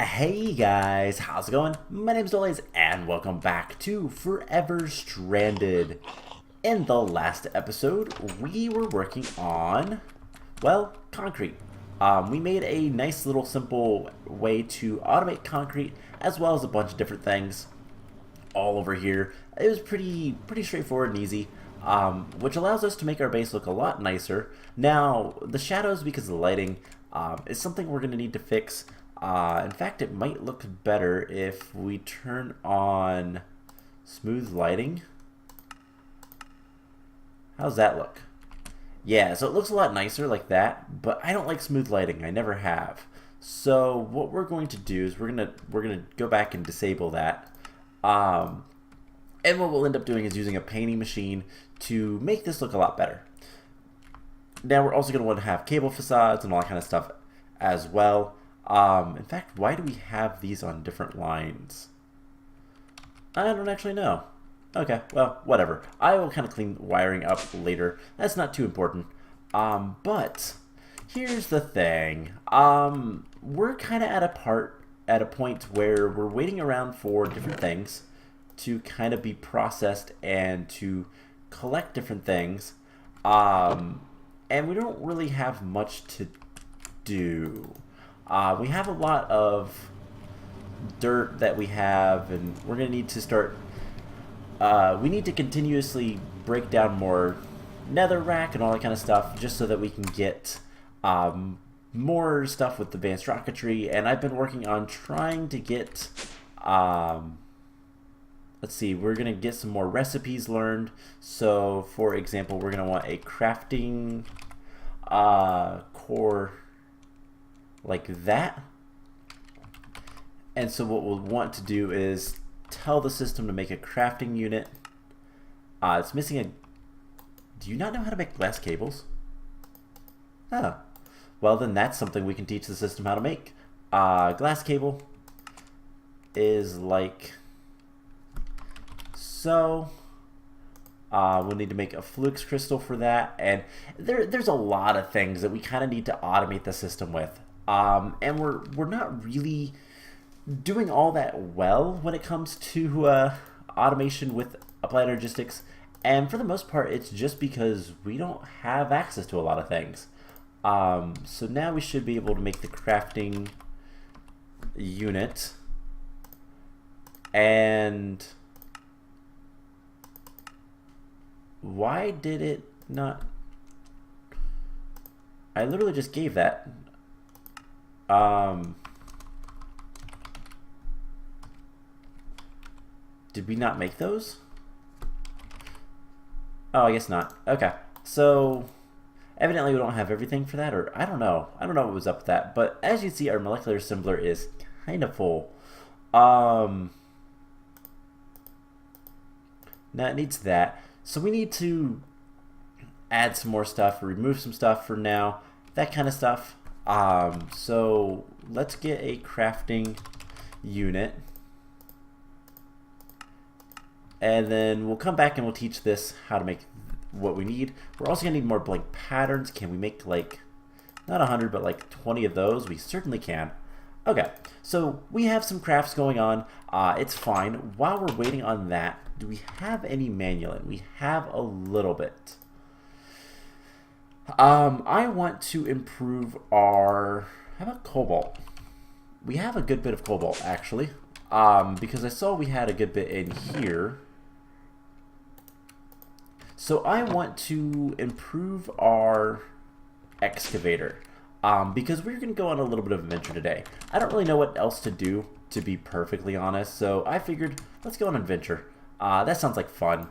Hey guys, how's it going? My name's Dolays and welcome back to Forever Stranded. In the last episode, we were working on, well, concrete. We made a nice little simple way to automate concrete as well as a bunch of different things all over here. It was pretty straightforward and easy, which allows us to make our base look a lot nicer. Now, the shadows, because of the lighting, is something we're going to need to fix. In fact, it might look better if we turn on smooth lighting. How's that look? Yeah, so it looks a lot nicer like that, but I don't like smooth lighting. I never have. So what we're going to do is we're gonna go back and disable that. And what we'll end up doing is using a painting machine to make this look a lot better. Now we're also going to want to have cable facades and all that kind of stuff as well. In fact, why do we have these on different lines? I don't actually know. Okay, well, whatever. I will kind of clean wiring up later. That's not too important. But here's the thing. We're kind of at a point where we're waiting around for different things to kind of be processed and to collect different things. And we don't really have much to do. We have a lot of dirt that we have, and we're going to need to start... we need to continuously break down more netherrack and all that kind of stuff just so that we can get more stuff with advanced rocketry. And I've been working on trying to get... let's see, we're going to get some more recipes learned. So, for example, we're going to want a crafting core like that. And so what we'll want to do is tell the system to make a crafting unit. It's missing a... Do you not know how to make glass cables? Oh. Well, then that's something we can teach the system how to make. Glass cable is like so. We'll need to make a flux crystal for that. And there's a lot of things that we kind of need to automate the system with. And we're not really doing all that well when it comes to automation with applied logistics, and for the most part it's just because we don't have access to a lot of things. So now we should be able to make the crafting unit, and why did it not... I literally just gave that. Did we not make those? Oh, I guess not. Okay. So, evidently we don't have everything for that, or I don't know. I don't know what was up with that. But as you see, our molecular assembler is kind of full. Now it needs that. So we need to add some more stuff, remove some stuff for now, that kind of stuff. So let's get a crafting unit, and then we'll come back and we'll teach this how to make what we need. We're also gonna need more blank patterns. Can we make like not 100 but like 20 of those? We certainly can. Okay, so we have some crafts going on. It's fine. While we're waiting on that, do we have any manual? We have a little bit. I want to improve our... How about cobalt? We have a good bit of cobalt, actually. Because I saw we had a good bit in here. So I want to improve our excavator. Because we're going to go on a little bit of an adventure today. I don't really know what else to do, to be perfectly honest. So I figured, let's go on an adventure. That sounds like fun.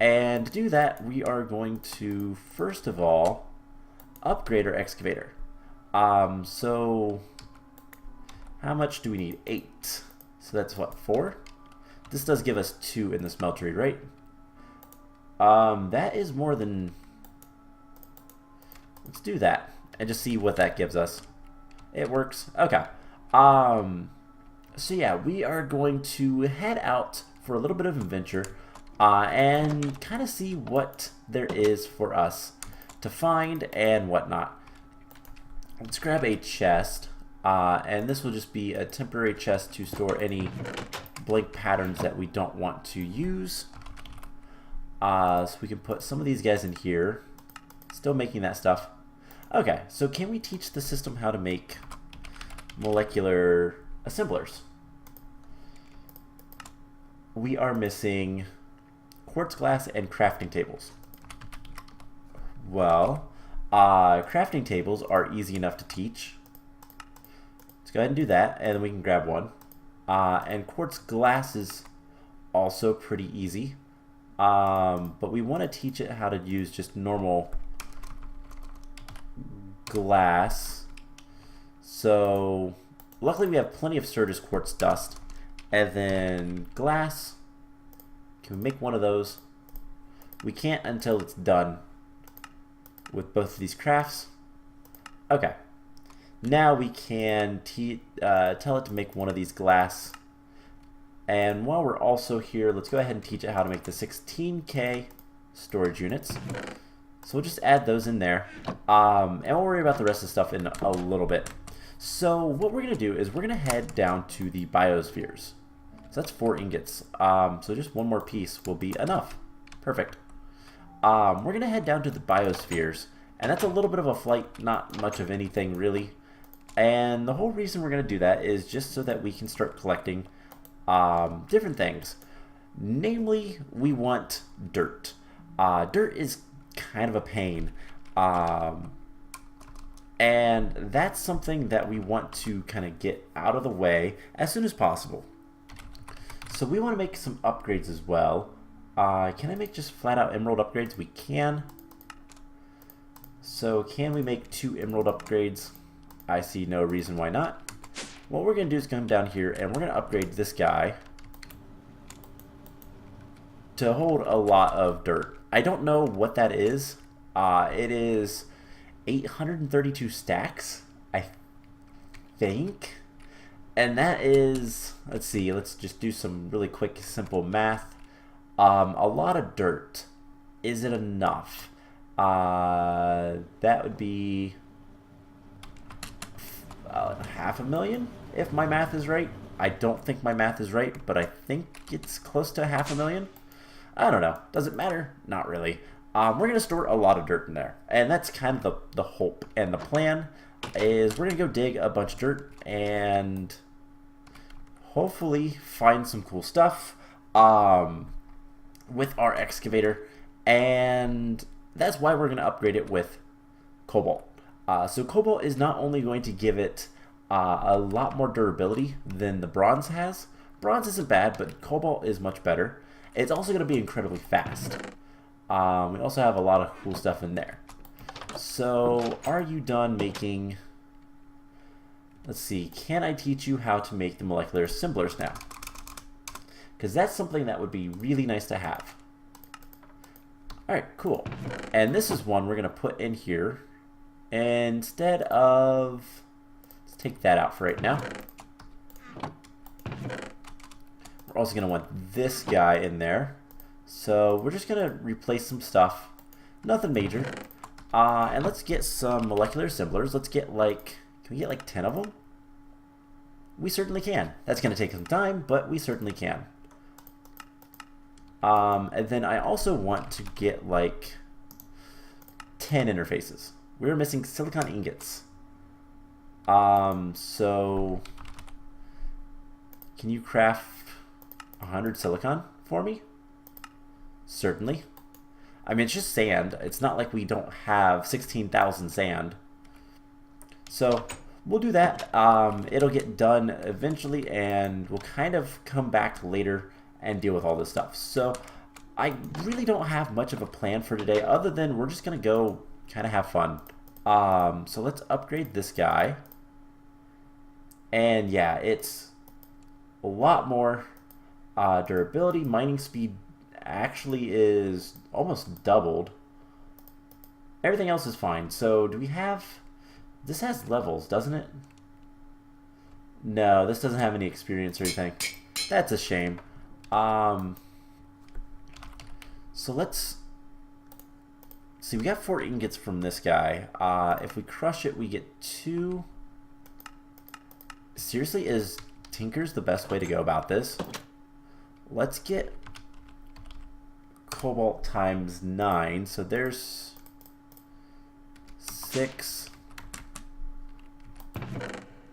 And to do that, we are going to, first of all, upgrade our excavator. So how much do we need? 8. So that's what, 4? This does give us 2 in the smeltery, right? That is more than... Let's do that and just see what that gives us. It works. Okay. So yeah, we are going to head out for a little bit of adventure and kind of see what there is for us to find and whatnot. Let's grab a chest. And this will just be a temporary chest to store any blank patterns that we don't want to use. So we can put some of these guys in here. Still making that stuff. Okay, so can we teach the system how to make molecular assemblers? We are missing quartz glass and crafting tables. Well, crafting tables are easy enough to teach. Let's go ahead and do that, and then we can grab one. And quartz glass is also pretty easy. But we want to teach it how to use just normal glass. So luckily we have plenty of Sturgis quartz dust. And then glass. Can we make one of those? We can't until it's done with both of these crafts. Okay. Now we can tell it to make one of these glass. And while we're also here, let's go ahead and teach it how to make the 16K storage units. So we'll just add those in there. And we'll worry about the rest of the stuff in a little bit. So what we're going to do is we're going to head down to the biospheres. So that's 4 ingots. So just one more piece will be enough. Perfect. We're going to head down to the biospheres. And that's a little bit of a flight, not much of anything really. And the whole reason we're going to do that is just so that we can start collecting different things. Namely, we want dirt. Dirt is kind of a pain. And that's something that we want to kind of get out of the way as soon as possible. So we want to make some upgrades as well. Can I make just flat out emerald upgrades? We can. So can we make 2 emerald upgrades? I see no reason why not. What we're going to do is come down here and we're going to upgrade this guy to hold a lot of dirt. I don't know what that is. It is 832 stacks, I think. And that is, let's see, let's just do some really quick, simple math. A lot of dirt. Is it enough? That would be 500,000, if my math is right. I don't think my math is right, but I think it's close to 500,000. I don't know. Does it matter? Not really. We're going to store a lot of dirt in there. And that's kind of the hope. And the plan is we're going to go dig a bunch of dirt and hopefully find some cool stuff with our excavator. And that's why we're going to upgrade it with cobalt. So cobalt is not only going to give it a lot more durability than the bronze has. Bronze isn't bad, but cobalt is much better. It's also going to be incredibly fast. We also have a lot of cool stuff in there. So, are you done making... Let's see, can I teach you how to make the molecular assemblers now? Because that's something that would be really nice to have. Alright, cool. And this is one we're going to put in here. Instead of... Let's take that out for right now. We're also going to want this guy in there. So we're just going to replace some stuff. Nothing major. And let's get some molecular assemblers. Let's get like... Can we get like 10 of them? We certainly can. That's going to take some time, but we certainly can. And then I also want to get like 10 interfaces. We're missing silicon ingots. So can you craft 100 silicon for me? Certainly. I mean, it's just sand. It's not like we don't have 16,000 sand. So we'll do that. It'll get done eventually, and we'll kind of come back later and deal with all this stuff. So I really don't have much of a plan for today other than we're just going to go kind of have fun. So let's upgrade this guy. And yeah, it's a lot more durability. Mining speed actually is almost doubled. Everything else is fine. So do we have... This has levels, doesn't it? No, this doesn't have any experience or anything. That's a shame. So let's see. We got 4 ingots from this guy. If we crush it, we get 2. seriously, is Tinker's the best way to go about this? Let's get cobalt times 9. So there's 6,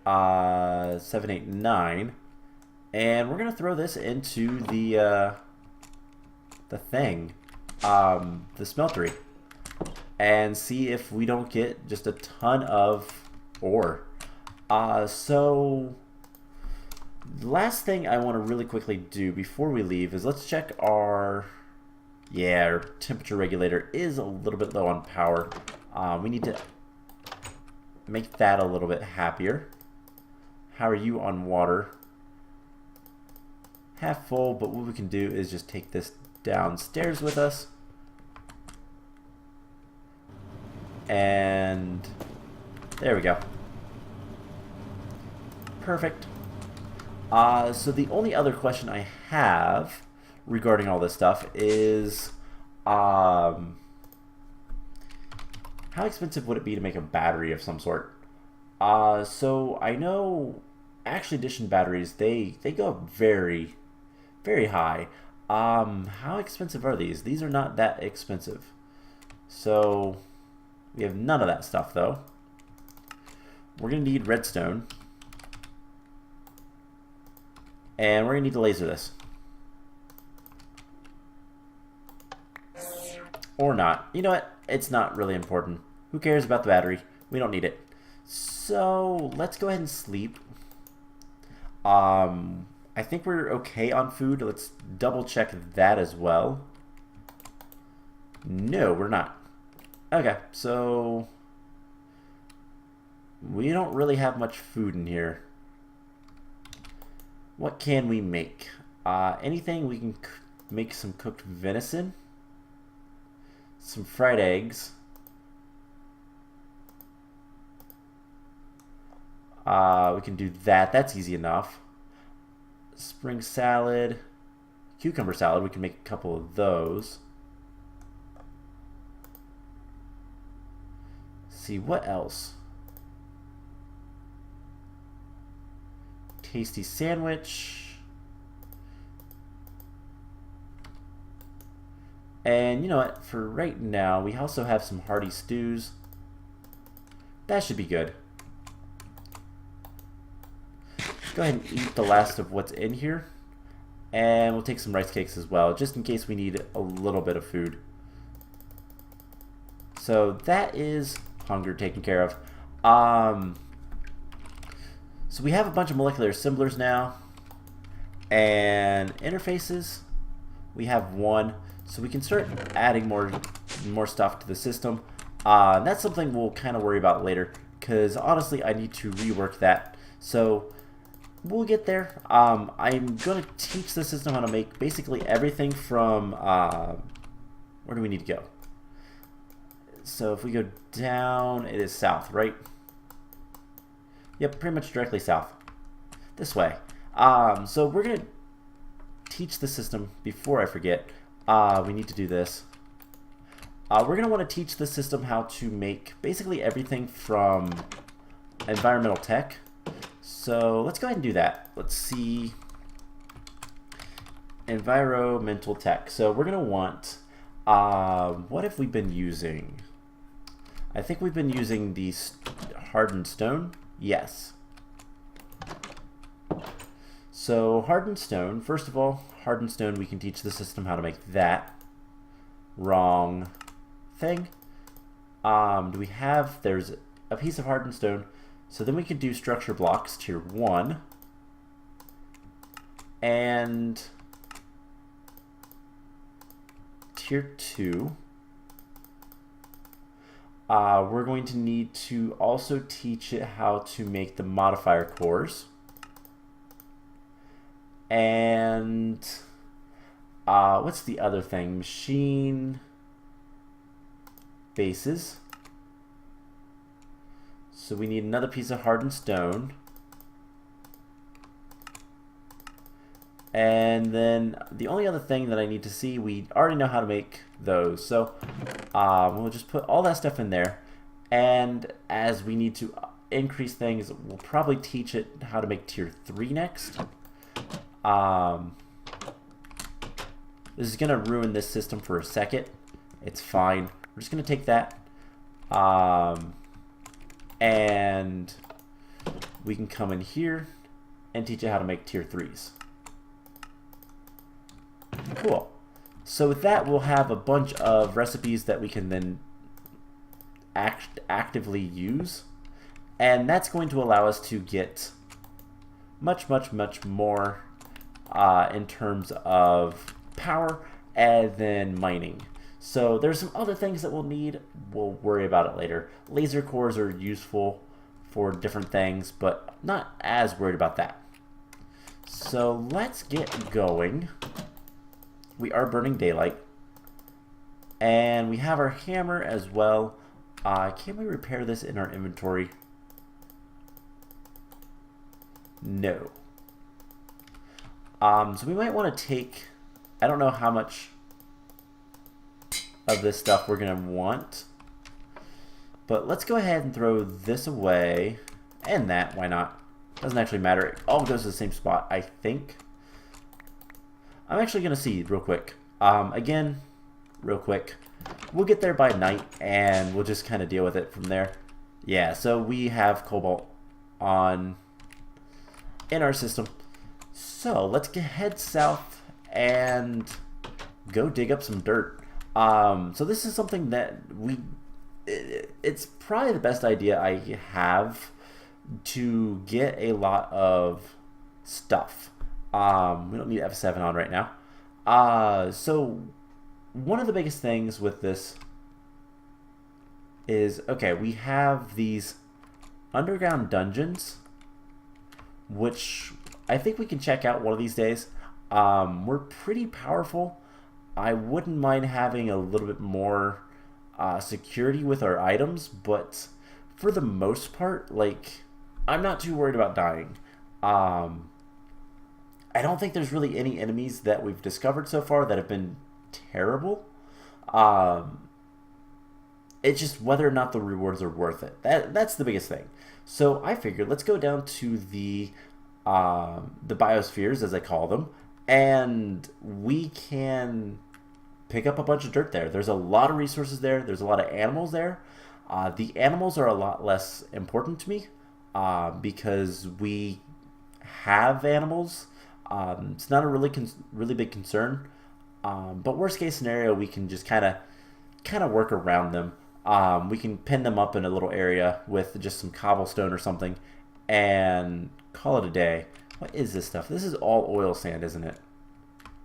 7, 8, 9. And we're going to throw this into the thing, the smeltery, and see if we don't get just a ton of ore. So the last thing I want to really quickly do before we leave is let's check our temperature regulator is a little bit low on power. We need to make that a little bit happier. How are you on water? Half full, but what we can do is just take this downstairs with us. And there we go. Perfect. So the only other question I have regarding all this stuff is how expensive would it be to make a battery of some sort? So I know Action Edition batteries, they go up very, very high. How expensive are these? These are not that expensive. So we have none of that stuff though. We're gonna need redstone. And we're gonna need to laser this. Or not. You know what? It's not really important. Who cares about the battery? We don't need it. So let's go ahead and sleep. I think we're okay on food. Let's double check that as well. No, we're not. Okay, so we don't really have much food in here. What can we make? Anything. We can make some cooked venison, some fried eggs, we can do that. That's easy enough. Spring salad, cucumber salad, we can make a couple of those. See, what else? Tasty sandwich. And you know what? For right now, we also have some hearty stews. That should be good. Go ahead and eat the last of what's in here. And we'll take some rice cakes as well, just in case we need a little bit of food. So that is hunger taken care of. So we have a bunch of molecular assemblers now. And interfaces, we have one. So we can start adding more stuff to the system. And that's something we'll kind of worry about later, because honestly I need to rework that. So we'll get there. I'm going to teach the system how to make basically everything from, where do we need to go? So if we go down, it is south, right? Yep, pretty much directly south. This way. So we're going to teach the system, before I forget, we need to do this. We're going to want to teach the system how to make basically everything from environmental tech. So let's go ahead and do that. Let's see. Environmental tech. So we're going to want, what have we been using? I think we've been using the hardened stone. Yes. So hardened stone, first of all, hardened stone, we can teach the system how to make that. Wrong thing. Do we have, there's a piece of hardened stone. So then we can do structure blocks tier 1 and tier 2. We're going to need to also teach it how to make the modifier cores. And what's the other thing? Machine bases. So we need another piece of hardened stone. And then the only other thing that I need to see, we already know how to make those. So we'll just put all that stuff in there. And as we need to increase things. We'll probably teach it how to make tier 3 next. This is going to ruin this system for a second. It's fine. We're just going to take that. And we can come in here and teach it how to make tier 3s. Cool. So with that, we'll have a bunch of recipes that we can then actively use. And that's going to allow us to get much more in terms of power and then mining. So there's some other things that we'll need. We'll worry about it later. Laser cores are useful for different things, but not as worried about that. So let's get going. We are burning daylight. And we have our hammer as well. Can we repair this in our inventory? No. So we might want to take, I don't know how much of this stuff we're going to want, but let's go ahead and throw this away, and that, why not? Doesn't actually matter. It all goes to the same spot, I think. I'm actually going to see real quick. Again, real quick. We'll get there by night, and we'll just kind of deal with it from there. Yeah, so we have cobalt on in our system. So let's head south and go dig up some dirt. So this is something that it's probably the best idea I have to get a lot of stuff. We don't need F7 on right now. So one of the biggest things with this is, okay, we have these underground dungeons, which I think we can check out one of these days. We're pretty powerful. I wouldn't mind having a little bit more security with our items, but for the most part, like, I'm not too worried about dying. I don't think there's really any enemies that we've discovered so far that have been terrible. It's just whether or not the rewards are worth it. That's the biggest thing. So I figured let's go down to the biospheres, as I call them, and we can pick up a bunch of dirt there. There's a lot of resources there. There's a lot of animals there. The animals are a lot less important to me because we have animals. It's not a really big concern. But worst case scenario, we can just kind of work around them. We can pin them up in a little area with just some cobblestone or something and call it a day. What is this stuff? This is all oil sand, isn't it?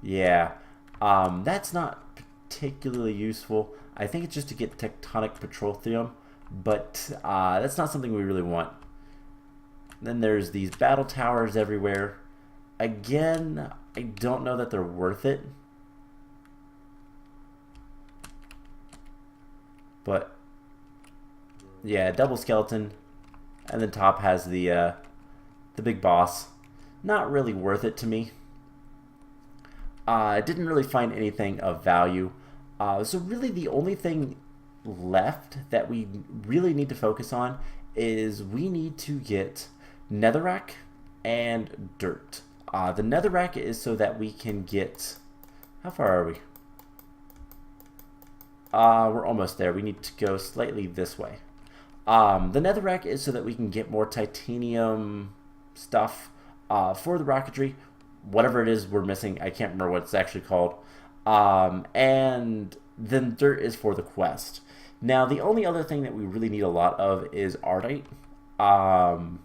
Yeah. That's not particularly useful. I think it's just to get tectonic petroleum, but that's not something we really want. Then there's these battle towers everywhere. Again, I don't know that they're worth it. But yeah, double skeleton, and then top has the big boss. Not really worth it to me. I didn't really find anything of value. So really the only thing left that we really need to focus on is we need to get netherrack and dirt. The netherrack is so that we can get, how far are we? We're almost there. We need to go slightly this way. The netherrack is so that we can get more titanium stuff for the rocketry. Whatever it is we're missing, I can't remember what it's actually called. And then dirt is for the quest. Now, the only other thing that we really need a lot of is ardite. And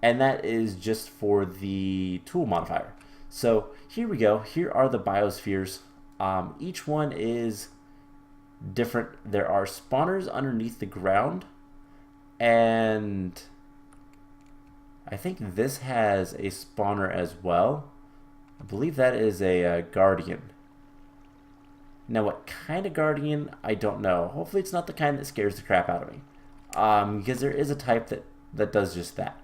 that is just for the tool modifier. So here we go. Here are the biospheres. Each one is different. There are spawners underneath the ground, and I think this has a spawner as well. I believe that is a guardian. Now what kind of guardian, I don't know. Hopefully it's not the kind that scares the crap out of me, because there is a type that does just that.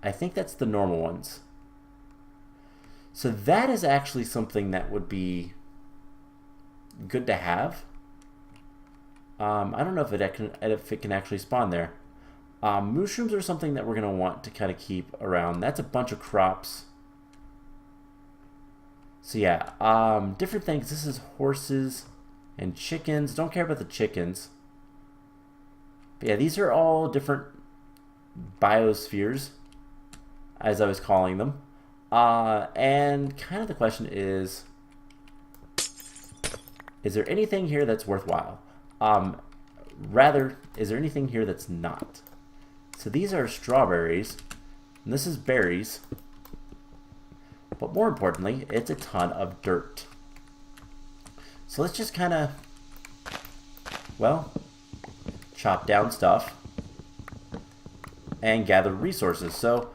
I think that's the normal ones. So that is actually something that would be good to have. I don't know if it can actually spawn there. Mushrooms are something that we're going to want to kind of keep around. That's a bunch of crops. So yeah, different things. This is horses and chickens. Don't care about the chickens. But yeah, these are all different biospheres, as I was calling them. And kind of the question is there anything here that's worthwhile? Rather, is there anything here that's not? So these are strawberries, and this is berries. But more importantly, it's a ton of dirt. So let's just kind of, well, chop down stuff and gather resources. So,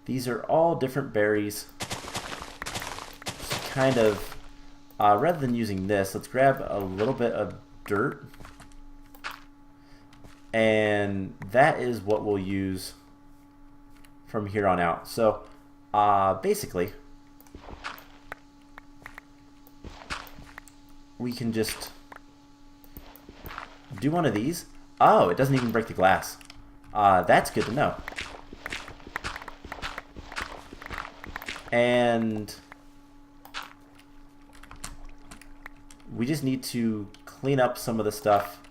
these are all different berries. Just kind of, rather than using this, let's grab a little bit of dirt. And that is what we'll use from here on out. So, basically, we can just do one of these. Oh, it doesn't even break the glass. That's good to know. And we just need to clean up some of the stuff.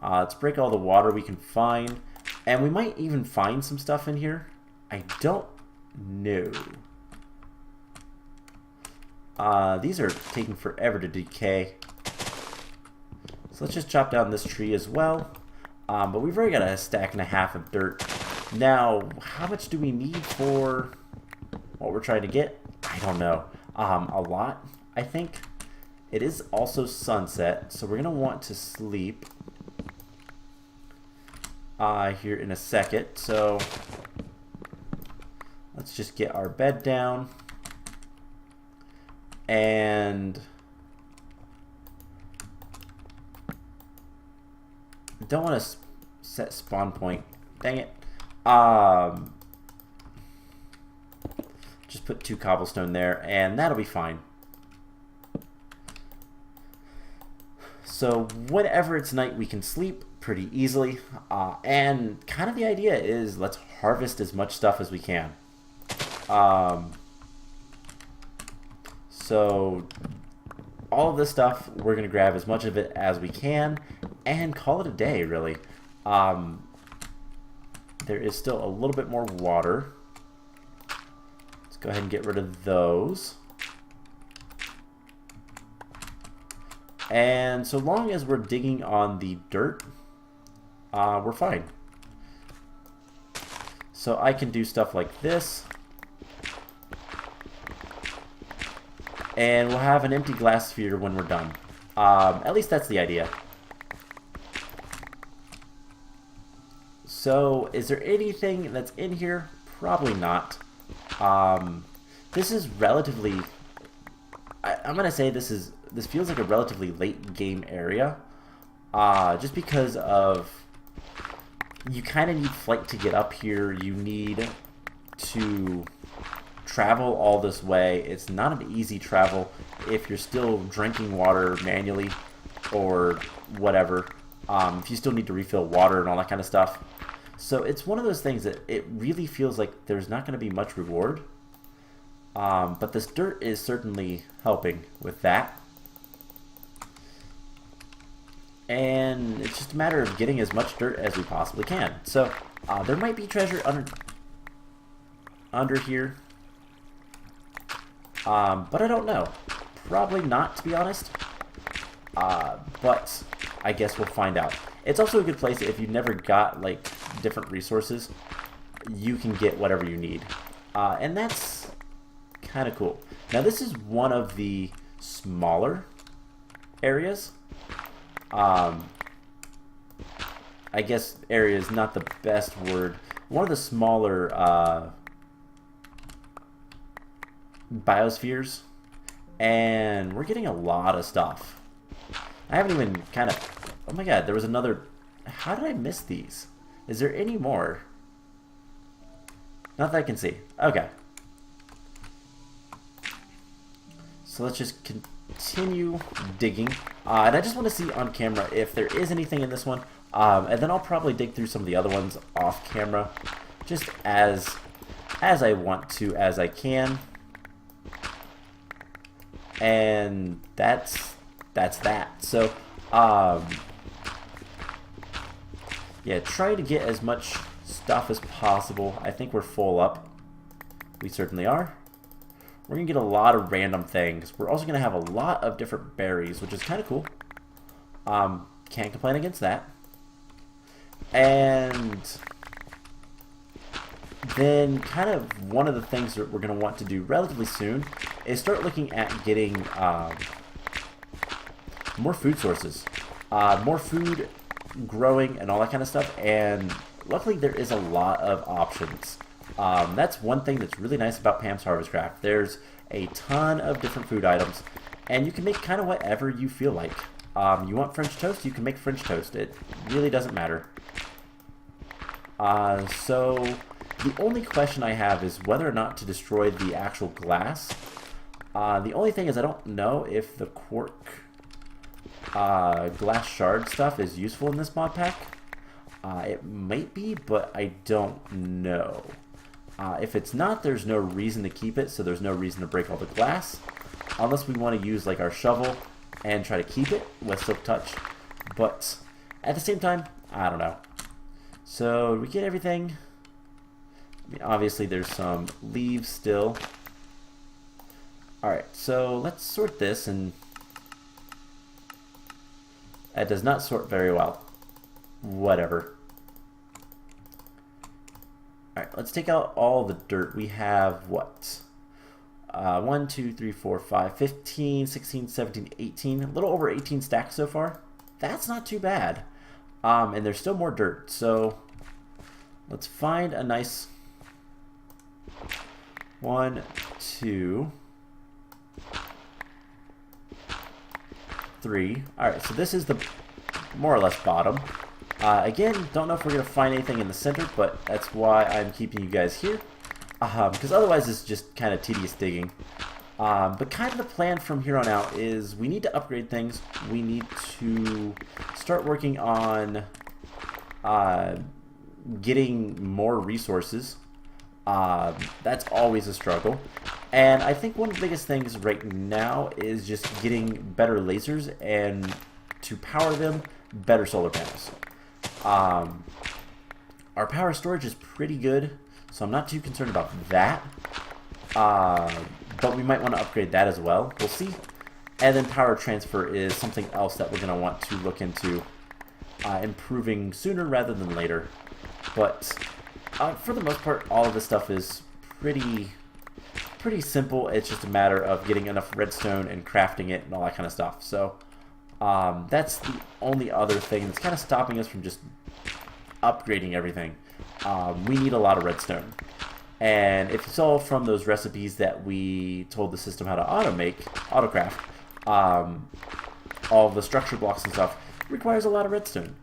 Let's break all the water we can find. And we might even find some stuff in here. I don't know. These are taking forever to decay. So let's just chop down this tree as well. But we've already got a stack and a half of dirt. Now, how much do we need for what we're trying to get? I don't know. A lot, I think. It is also sunset, so we're going to want to sleep here in a second. So let's just get our bed down. And don't want to set spawn point. Dang it. Just put 2 cobblestone there, and that'll be fine. So whenever it's night, we can sleep pretty easily. And kind of the idea is let's harvest as much stuff as we can. So all of this stuff, we're going to grab as much of it as we can and call it a day, really. There is still a little bit more water. Let's go ahead and get rid of those. And so long as we're digging on the dirt, we're fine. So I can do stuff like this. And we'll have an empty glass sphere when we're done. At least that's the idea. So, is there anything that's in here? Probably not. This is relatively... I'm going to say this feels like a relatively late game area. Just because of... You kind of need flight to get up here. You need to travel all this way. It's not an easy travel if you're still drinking water manually or whatever. If you still need to refill water and all that kind of stuff. So it's one of those things that it really feels like there's not going to be much reward. But this dirt is certainly helping with that. And it's just a matter of getting as much dirt as we possibly can. So there might be treasure under here. But I don't know. Probably not, to be honest. But I guess we'll find out. It's also a good place if you never got like different resources, you can get whatever you need. And that's kind of cool. Now this is one of the smaller areas. I guess area is not the best word. One of the smaller biospheres, and we're getting a lot of stuff. I haven't even kind of... Oh my god, there was another... How did I miss these? Is there any more? Not that I can see. Okay. So let's just continue digging. And I just want to see on camera if there is anything in this one. And then I'll probably dig through some of the other ones off camera, just as I want to, as I can. And that's that. So, yeah, try to get as much stuff as possible. I think we're full up. We certainly are. We're going to get a lot of random things. We're also going to have a lot of different berries, which is kind of cool. Can't complain against that. And then kind of one of the things that we're going to want to do relatively soon is start looking at getting more food sources. More food growing and all that kind of stuff. And luckily there is a lot of options. That's one thing that's really nice about Pam's Harvest Craft. There's a ton of different food items, and you can make kind of whatever you feel like. You want French toast, you can make French toast. It really doesn't matter. So the only question I have is whether or not to destroy the actual glass. The only thing is I don't know if the quark glass shard stuff is useful in this mod pack. It might be, but I don't know. If it's not, there's no reason to keep it, so there's no reason to break all the glass, unless we want to use like our shovel and try to keep it with Silk Touch. But at the same time, I don't know. So we get everything. I mean, obviously there's some leaves still. Alright, so let's sort this, and that does not sort very well. Whatever. Alright, let's take out all the dirt. We have what? 1, 2, 3, 4, 5, 15, 16, 17, 18. A little over 18 stacks so far. That's not too bad. And there's still more dirt. So let's find a nice 1, 2, 3. Alright, so this is the more or less bottom. Again, don't know if we're going to find anything in the center, but that's why I'm keeping you guys here. Because otherwise it's just kind of tedious digging. But kind of the plan from here on out is we need to upgrade things. We need to start working on getting more resources. That's always a struggle. And I think one of the biggest things right now is just getting better lasers and to power them, better solar panels. Our power storage is pretty good, so I'm not too concerned about that. But we might want to upgrade that as well. We'll see. And then power transfer is something else that we're going to want to look into improving sooner rather than later. But for the most part, all of this stuff is pretty simple. It's just a matter of getting enough redstone and crafting it and all that kind of stuff. So that's the only other thing that's kind of stopping us from just upgrading everything. We need a lot of redstone. And if you saw from those recipes that we told the system how to autocraft, all the structure blocks and stuff requires a lot of redstone.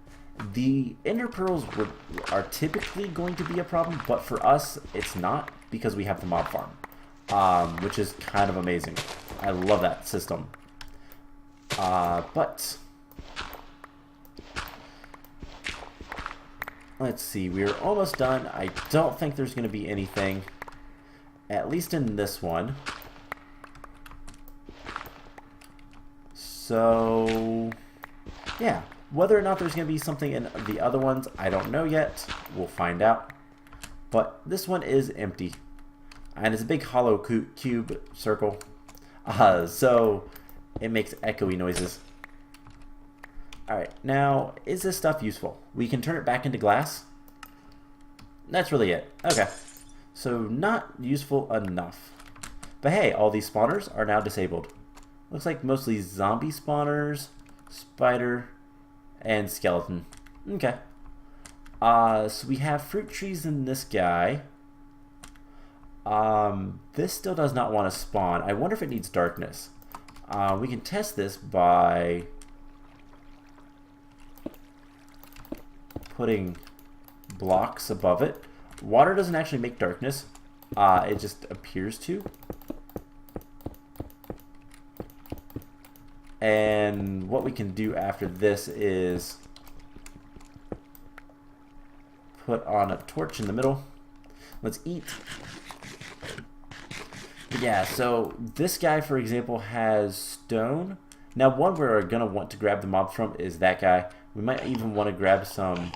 The ender pearls are typically going to be a problem, but for us it's not, because we have the mob farm, which is kind of amazing. I love that system. But let's see, we're almost done. I don't think there's going to be anything, at least in this one. So, yeah, whether or not there's going to be something in the other ones, I don't know yet. We'll find out. But this one is empty. And it's a big hollow cube circle. So it makes echoey noises. Alright, now, is this stuff useful? We can turn it back into glass. That's really it. Okay. So, not useful enough. But hey, all these spawners are now disabled. Looks like mostly zombie spawners, spider, and skeleton. Okay. So we have fruit trees in this guy. This still does not want to spawn. I wonder if it needs darkness. We can test this by putting blocks above it. Water doesn't actually make darkness. It just appears to. And what we can do after this is put on a torch in the middle. Let's eat. Yeah, so this guy, for example, has stone. Now, one we're going to want to grab the mob from is that guy. We might even want to grab some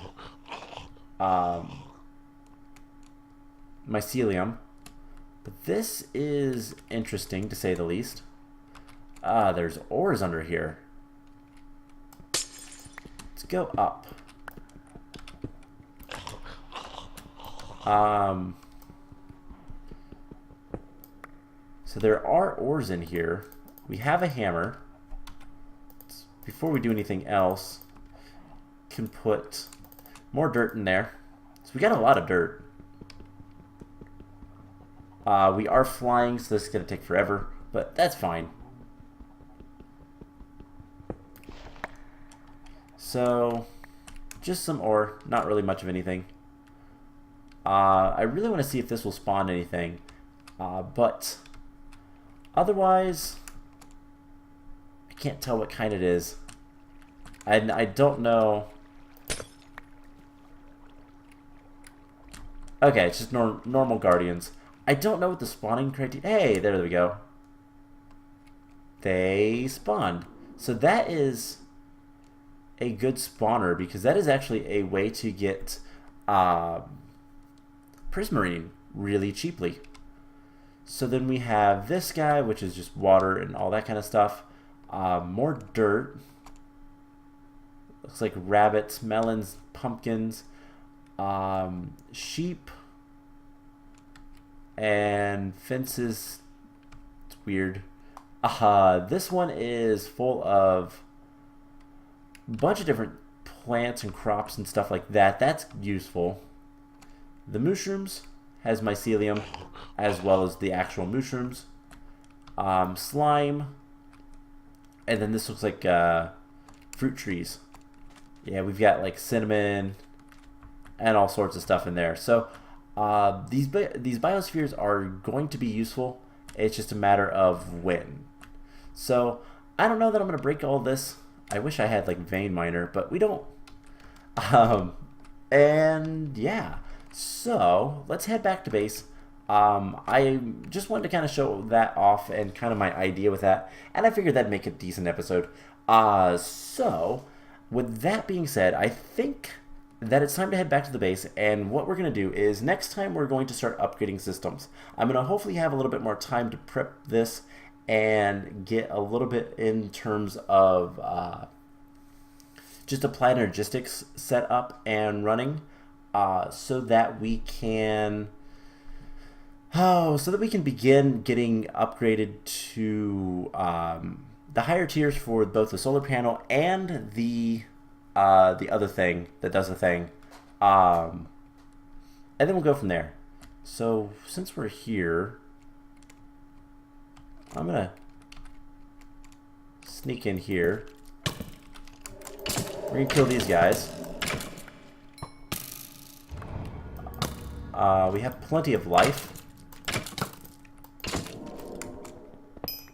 mycelium. But this is interesting, to say the least. There's ores under here. Let's go up. So there are ores in here. We have a hammer. Before we do anything else, can put more dirt in there. So we got a lot of dirt. We are flying, so this is going to take forever, but that's fine. So, just some ore, not really much of anything. I really want to see if this will spawn anything, but otherwise, I can't tell what kind it is. And I don't know. Okay, it's just normal guardians. I don't know what the spawning criteria. Hey, there we go. They spawned. So that is a good spawner, because that is actually a way to get prismarine really cheaply. So then we have this guy, which is just water and all that kind of stuff. More dirt. Looks like rabbits, melons, pumpkins, sheep, and fences. It's weird. This one is full of a bunch of different plants and crops and stuff like that. That's useful. The mushrooms has mycelium as well as the actual mushrooms. Slime. And then this looks like fruit trees. Yeah, we've got like cinnamon and all sorts of stuff in there. So these biospheres are going to be useful. It's just a matter of when. So I don't know that I'm going to break all this. I wish I had like vein miner, but we don't. And yeah, so let's head back to base. I just wanted to kind of show that off and kind of my idea with that, and I figured that'd make a decent episode. So with that being said, I think that it's time to head back to the base, and what we're going to do is next time we're going to start upgrading systems. I'm going to hopefully have a little bit more time to prep this and get a little bit in terms of just a Planergistics set up and running, so that we can begin getting upgraded to the higher tiers for both the solar panel and the other thing that does the thing, and then we'll go from there. So since we're here, I'm gonna sneak in here. We're gonna kill these guys. We have plenty of life.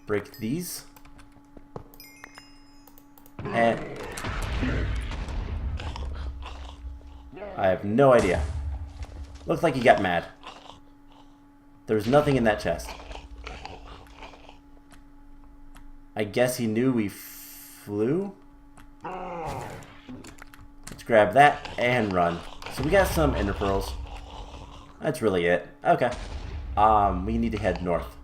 Break these. And I have no idea. Looks like he got mad. There was nothing in that chest. I guess he knew we flew. Let's grab that and run. So we got some ender pearls. That's really it. Okay. We need to head north.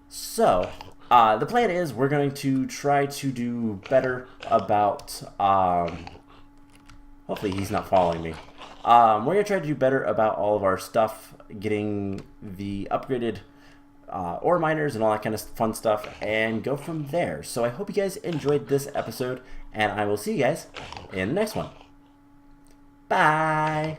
So, the plan is we're going to try to do better about, hopefully he's not following me. We're going to try to do better about all of our stuff, getting the upgraded ore miners and all that kind of fun stuff, and go from there. So I hope you guys enjoyed this episode, and I will see you guys in the next one. Bye!